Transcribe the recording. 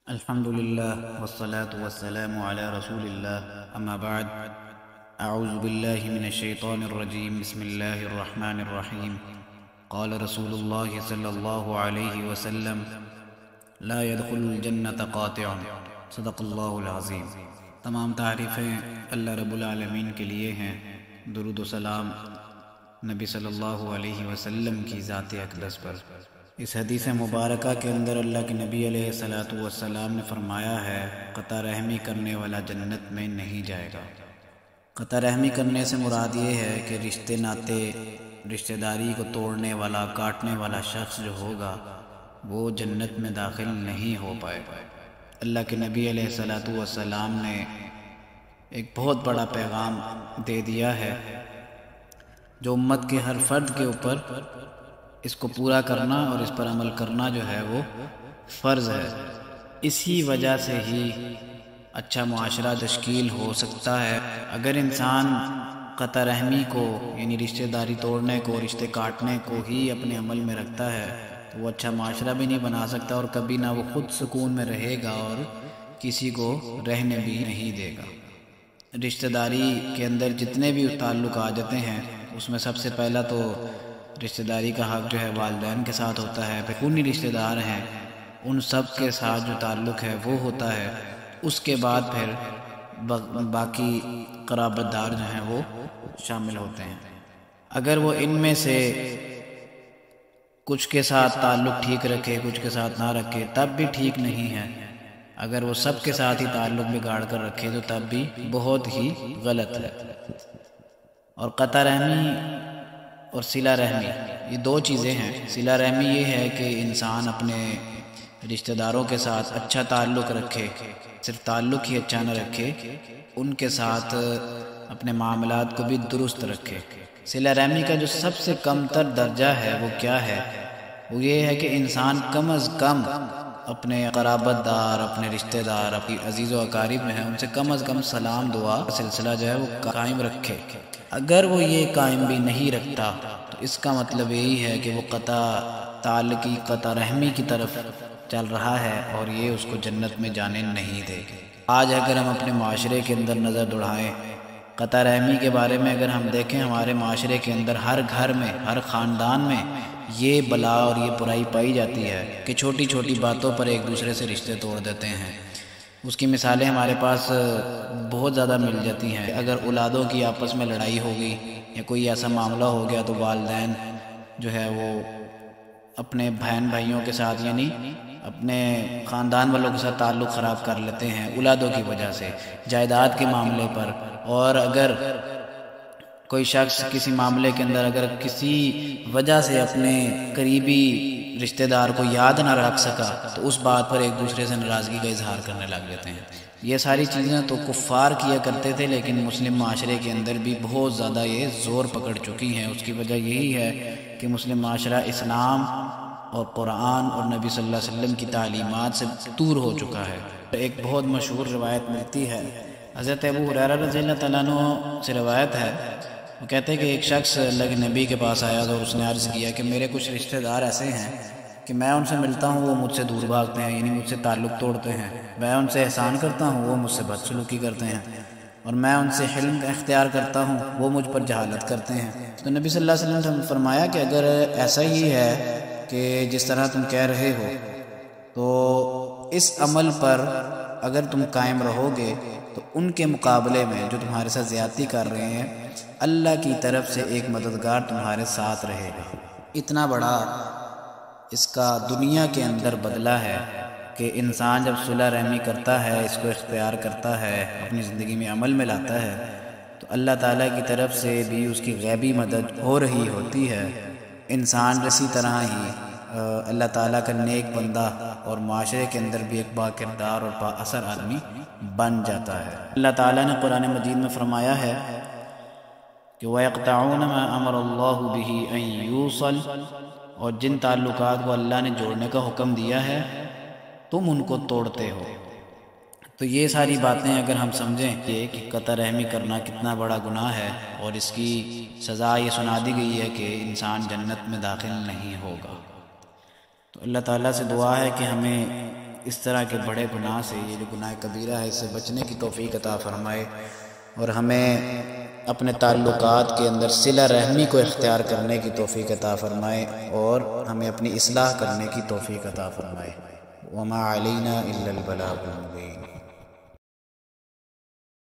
الحمد لله والصلاة والسلام على رسول الله أما بعد. أعوذ بالله من الشيطان الرجيم. بسم الله الرحمن الرحيم. قال رسول الله صلى الله عليه وسلم لا يدخل الجنة قاطع. صدق اللہ العظیم. تمام تعریفیں اللہ رب العالمین کے لیے ہیں. درود و سلام نبی صلی اللہ علیہ وسلم کی ذات اقدس پر. اس حدیث مبارکہ کے اندر اللہ کے نبی علیہ الصلاۃ والسلام نے فرمایا ہے قطع رحمی کرنے والا جنت میں نہیں جائے گا. قطع رحمی کرنے سے مراد یہ ہے کہ رشتے ناتے رشتہ داری کو توڑنے والا کاٹنے والا شخص جو ہوگا وہ جنت میں داخل نہیں ہو پائے گا. اللہ کے نبی علیہ الصلاۃ والسلام نے ایک بہت بڑا پیغام دے دیا ہے جو امت کے ہر فرد کے اوپر اس کو پورا کرنا اور اس پر عمل کرنا جو ہے وہ فرض ہے. اسی وجہ سے ہی اچھا معاشرہ تشکیل ہو سکتا ہے. اگر انسان قطع رحمی کو یعنی رشتہ داری توڑنے کو رشتے کاٹنے کو ہی اپنے عمل میں رکھتا ہے تو وہ اچھا معاشرہ بھی نہیں بنا سکتا اور کبھی نہ وہ خود سکون میں رہے گا اور کسی کو رہنے بھی نہیں دے گا. رشتہ داری کے اندر جتنے بھی تعلق آ جاتے ہیں اس میں سب سے پہلا تو رشتہ داری کا حق جو ہے والدین کے ساتھ ہوتا ہے. پھر خونی رشتہ دار ہیں ان سب کے ساتھ جو تعلق ہے وہ ہوتا ہے. اس کے بعد پھر باقی قرابت دار جو ہیں وہ شامل ہوتے ہیں. اگر وہ ان میں سے کچھ کے ساتھ تعلق ٹھیک رکھے کچھ کے ساتھ نہ رکھے تب بھی ٹھیک نہیں ہے. اگر وہ سب کے ساتھ ہی تعلق بگاڑ کر رکھے تو تب بھی بہت ہی غلط ہے. اور قطع رحمی اور صلہ رحمی یہ دو چیزیں ہیں. صلہ رحمی یہ ہے کہ انسان اپنے رشتہ داروں کے ساتھ اچھا تعلق رکھے, صرف تعلق ہی اچھا نہ رکھے, ان کے ساتھ اپنے معاملات کو بھی درست رکھے. صلہ رحمی کا جو سب سے کم تر درجہ ہے وہ کیا ہے؟ وہ یہ ہے کہ انسان کم از کم اپنے قرابت دار اپنے رشتہ دار اپنی عزیز و اقارب میں ہیں ان سے کم از کم سلام دعا کا سلسلہ جو ہے وہ قائم رکھے. اگر وہ یہ قائم بھی نہیں رکھتا تو اس کا مطلب یہی ہے کہ وہ قطع تعلقی قطع رحمی کی طرف چل رہا ہے اور یہ اس کو جنت میں جانے نہیں دے گی. آج اگر ہم اپنے معاشرے کے اندر نظر دوڑائیں قطع رحمی کے بارے میں اگر ہم دیکھیں ہمارے معاشرے کے اندر ہر گھر میں ہر خاندان میں یہ بلا اور یہ برائی پائی جاتی ہے کہ چھوٹی چھوٹی باتوں پر ایک دوسرے سے رشتے توڑ دیتے ہیں. اس کی مثالیں ہمارے پاس بہت زیادہ مل جاتی ہیں. اگر اولادوں کی آپس میں لڑائی ہوگی یا کوئی ایسا معاملہ ہو گیا تو والدین جو ہے وہ اپنے بہن بھائیوں کے ساتھ یعنی اپنے خاندان والوں کے ساتھ تعلق خراب کر لیتے ہیں اولادوں کی وجہ سے جائیداد کے معاملے پر. اور اگر کوئی شخص کسی معاملے کے اندر اگر کسی وجہ سے اپنے قریبی رشتہ دار کو یاد نہ رکھ سکا تو اس بات پر ایک دوسرے سے ناراضگی کا اظہار کرنے لگ جاتے ہیں. یہ ساری چیزیں تو کفار کیا کرتے تھے لیکن مسلم معاشرے کے اندر بھی بہت زیادہ یہ زور پکڑ چکی ہیں. اس کی وجہ یہی ہے کہ مسلم معاشرہ اسلام اور قرآن اور نبی صلی اللہ علیہ وسلم کی تعلیمات سے دور ہو چکا ہے. ایک بہت مشہور روایت ملتی ہے حضرت ابو ہریرہ رضی اللہ تعالیٰ عنہ سے روایت ہے. وہ کہتے ہیں کہ ایک شخص اللہ کے نبی کے پاس آیا اور اس نے عرض کیا کہ میرے کچھ رشتہ دار ایسے ہیں کہ میں ان سے ملتا ہوں وہ مجھ سے دور بھاگتے ہیں یعنی مجھ سے تعلق توڑتے ہیں. میں ان سے احسان کرتا ہوں وہ مجھ سے بدسلوکی کرتے ہیں اور میں ان سے حلم اختیار کرتا ہوں وہ مجھ پر جہالت کرتے ہیں. تو نبی صلی اللہ علیہ وسلم نے فرمایا کہ اگر ایسا ہی ہے کہ جس طرح تم کہہ رہے ہو تو اس عمل پر اگر تم قائم رہو گے تو ان کے مقابلے میں جو تمہارے ساتھ زیادتی کر رہے ہیں اللہ کی طرف سے ایک مددگار تمہارے ساتھ رہے گا. اتنا بڑا اس کا دنیا کے اندر بدلہ ہے کہ انسان جب صلح رحمی کرتا ہے اس کو اختیار کرتا ہے اپنی زندگی میں عمل میں لاتا ہے تو اللہ تعالیٰ کی طرف سے بھی اس کی غیبی مدد ہو رہی ہوتی ہے. انسان اسی طرح ہی اللہ تعالیٰ کا نیک بندہ اور معاشرے کے اندر بھی ایک با کردار اور با اثر آدمی بن جاتا ہے. اللہ تعالیٰ نے قرآن مجید میں فرمایا ہے کہ وَيَقْطَعُونَ مَا أَمَرَ اللَّهُ بِهِ أَن يُوصَلَ اور جن تعلقات کو اللہ نے جوڑنے کا حکم دیا ہے تم ان کو توڑتے ہو. تو یہ ساری باتیں اگر ہم سمجھیں کہ قطع رحمی کرنا کتنا بڑا گناہ ہے اور اس کی سزا یہ سنا دی گئی ہے کہ انسان جنت میں داخل نہیں ہوگا. تو اللہ تعالیٰ سے دعا ہے کہ ہمیں اس طرح کے بڑے گناہ سے، یہ جو گناہ کبیرہ ہے، اس سے بچنے کی توفیق عطا فرمائے، اور ہمیں اپنے تعلقات کے اندر صلہ رحمی کو اختیار کرنے کی توفیق عطا فرمائے، اور ہمیں اپنی اصلاح کرنے کی توفیق عطا فرمائے۔ وما علینا الا البلاغ المبین۔